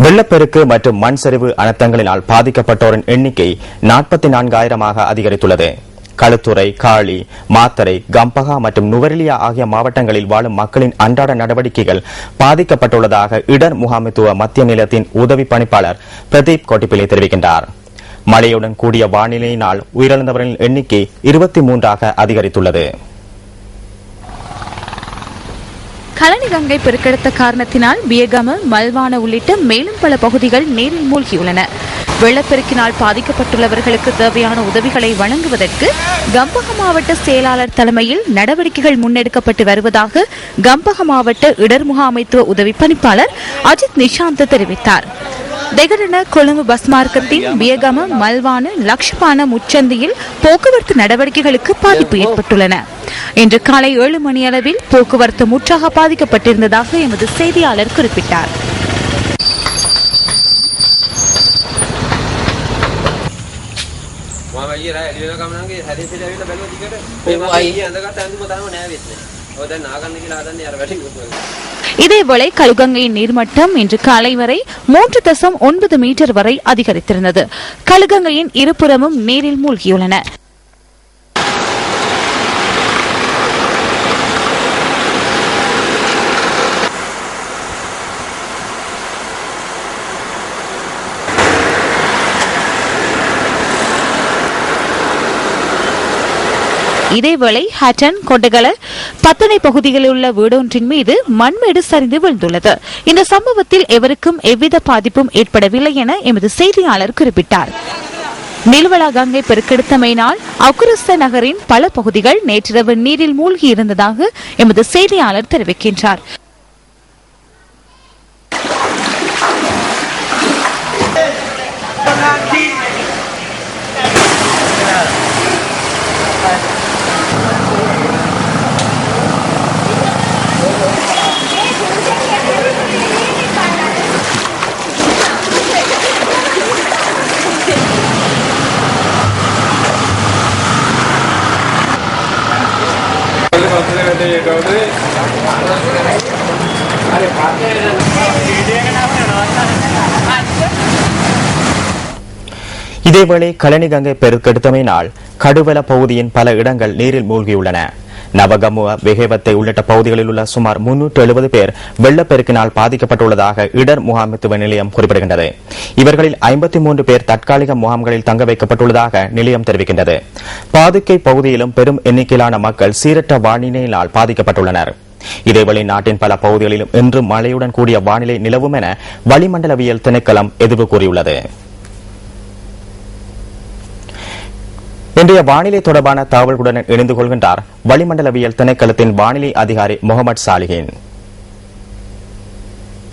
வெள்ளப்பெருக்கு மற்றும் மண் சரிவு அனர்த்தங்களினால் பாதிக்கப்பட்டோரின் எண்ணிக்கை 44,000 அதிகரித்துள்ளது. களுத்துறை, காளி, மாத்தறை, கம்பகா மற்றும் நுவரெலியா ஆகிய மாவட்டங்களில் வாழும் மக்களின் அன்றாட நடவடிக்கைகள் பாதிக்கப்பட்டுள்ளதாக இடர் முகாமைத்துவ மத்திய நிலையத்தின் உதவி பணிப்பாளர் பிரதீப் கோட்டிப்பிள்ளை தெரிவிக்கின்றார். மழையுடன் கூடிய வானிலையினால் உயிரிழந்தவர்களின் எண்ணிக்கை 23 அதிகரித்துள்ளது. கலனி கங்கை பெருக்கெடுத்த காரணத்தினால் பியகம, மல்வான உள்ளிட்ட மேலும் பல பகுதிகள் நீரில் மூழ்கியுள்ளன. வெள்ளப்பெருக்கினால் பாதிக்கப்பட்டுள்ளவர்களுக்கு தேவையான உதவிகளை வழங்குவதற்கு கம்பக மாவட்ட செயலாளர் தலைமையில் நடவடிக்கைகள் முன்னெடுக்கப்பட்டு வருவதாக கம்பக மாவட்ட இடர் முகாமைத்துவ உதவி பணிப்பாளர் அஜித் நிஷாந்த் தெரிவித்தார். தெகடன கொழும்பு பஸ் மார்க்கத்தின் பியகம, மல்வான, லக்ஷ்பான முச்சந்தியில் போக்குவரத்து நடவடிக்கைகளுக்கு பாதிப்பு ஏற்பட்டுள்ளன. இன்று காலை 7 மணியளவில் போக்குவரத்து முற்றாக பாதிக்கப்பட்டிருந்ததாக எமது செய்தியாளர் குறிப்பிட்டார். இதேவேளை கழுகங்கையின் நீர்மட்டம் இன்று காலை வரை 3.9 மீட்டர் வரை அதிகரித்திருந்தது. கழுகங்கையின் இருபுறமும் நீரில் மூழ்கியுள்ளன. இதேவேளை ஹட்டன், கொண்டகல, பத்தனை பகுதிகளில் உள்ள வீடொன்றின் மீது மண்மேடு சரிந்து விழுந்துள்ளது. இந்த சம்பவத்தில் எவருக்கும் எவ்வித பாதிப்பும் ஏற்படவில்லை என எமது செய்தியாளர் குறிப்பிட்டார். நில்வலா கங்கை பெருக்கெடுத்தமையினால் அக்குரஸ்த நகரின் பல பகுதிகள் நேற்றிரவு நீரில் மூழ்கி இருந்ததாக எமது செய்தியாளர் தெரிவிக்கின்றார். இதேவேளை கலனி கங்கை பெருக்கெடுத்தமையினால் கடுவல பகுதியின் பல இடங்கள் நீரில் மூழ்கியுள்ளன. நவகமுவ, வெகவத்தை உள்ளிட்ட பகுதிகளில் உள்ள சுமார் 370 பேர் வெள்ளப்பெருக்கினால் பாதிக்கப்பட்டுள்ளதாக இடர் முகாமைத்துவ நிலையம் குறிப்பிடுகின்றது. இவர்களில் 53 பேர் தற்காலிக முகாம்களில் தங்க வைக்கப்பட்டுள்ளதாக நிலையம் தெரிவிக்கின்றது. பாதுகை பகுதியிலும் பெரும் எண்ணிக்கையிலான மக்கள் சீரற்ற வானிலையினால் பாதிக்கப்பட்டுள்ளனர். இதேவேளை நாட்டின் பல பகுதிகளிலும் இன்று மழையுடன் கூடிய வானிலை நிலவும் என வளிமண்டலவியல் திணைக்களம் எதிர்வு கூறியுள்ளது. இன்றைய வானிலை தொடர்பான தகவல்களுடன் இணைந்து கொள்கின்றார் வளிமண்டலவியல் திணைக்களத்தின் வானிலை அதிகாரி முகமது சாலிஹின்.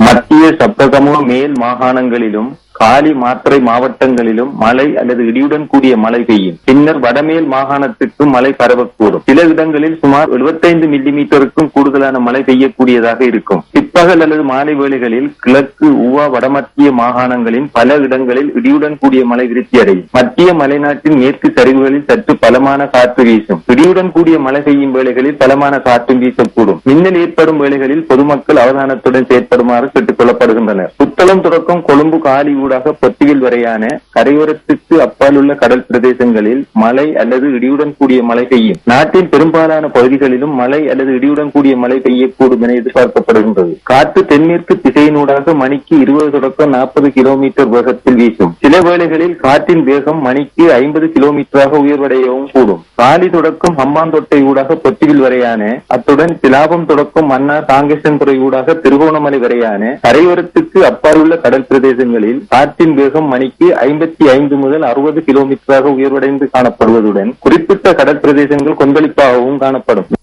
மத்திய சப்ரகமுவ மேல் மாகாணங்களிலும் காலி, மாத்தறை மாவட்டங்களிலும் மழை அல்லது இடியுடன் கூடிய மழை பெய்யும். பின்னர் வடமேல் மாகாணத்துக்கு மழை பரவக்கூடும். சில இடங்களில் சுமார் 75 மில்லிமீட்டருக்கும் கூடுதலான மழை பெய்யக்கூடியதாக இருக்கும். பிற்பகல் அல்லது மாலை வேளைகளில் கிழக்கு, உவா, வடமத்திய மாகாணங்களின் பல இடங்களில் இடியுடன் கூடிய மழை விருத்தியடையும். மத்திய மலைநாட்டின் மேற்கு சரிவுகளில் சற்று பலமான காற்று வீசும். இடியுடன் கூடிய மழை பெய்யும் வேளைகளில் பலமான காற்றும் வீசக்கூடும். மின்னல் ஏற்படும் வேளைகளில் பொதுமக்கள் அவதானத்துடன் செயற்படுமாறு கேட்டுக் கொள்ளப்படுகின்றனர். புத்தளம் தொடக்கம் கொழும்பு, காலி ஊடாக பொத்தியில் வரையான கரையோரத்துக்கு அப்பால் உள்ள கடல் பிரதேசங்களில் மழை அல்லது இடியுடன் கூடிய மழை பெய்யும். நாட்டின் பெரும்பாலான பகுதிகளிலும் மழை அல்லது இடியுடன் கூடிய மழை பெய்யக்கூடும் என எதிர்பார்க்கப்படுகின்றது. காற்று தென்மேற்கு திசையினூடாக மணிக்கு 20 தொடக்கம் 40 கிலோமீட்டர் வேகத்தில் வீசும். சில வேளைகளில் காற்றின் வேகம் மணிக்கு 50 கிலோமீட்டராக உயர்வடையவும் கூடும். காலி தொடக்கம் ஹம்பாந்தோட்டை ஊடாக பொத்தியில் வரையான, அத்துடன் சிலாபம் தொடக்கம் மன்னார், தாங்கேசன்துறை ஊடாக திருகோணமலை வரையான கரையோரத்துக்கு அப்பால் உள்ள கடல் பிரதேசங்களில் காற்றின் வேகம் மணிக்கு 55 முதல் 60 கிலோமீட்டராக உயர்வடைந்து காணப்படுவதுடன் குறிப்பிட்ட கடல் பிரதேசங்கள் கொந்தளிப்பாகவும் காணப்படும்.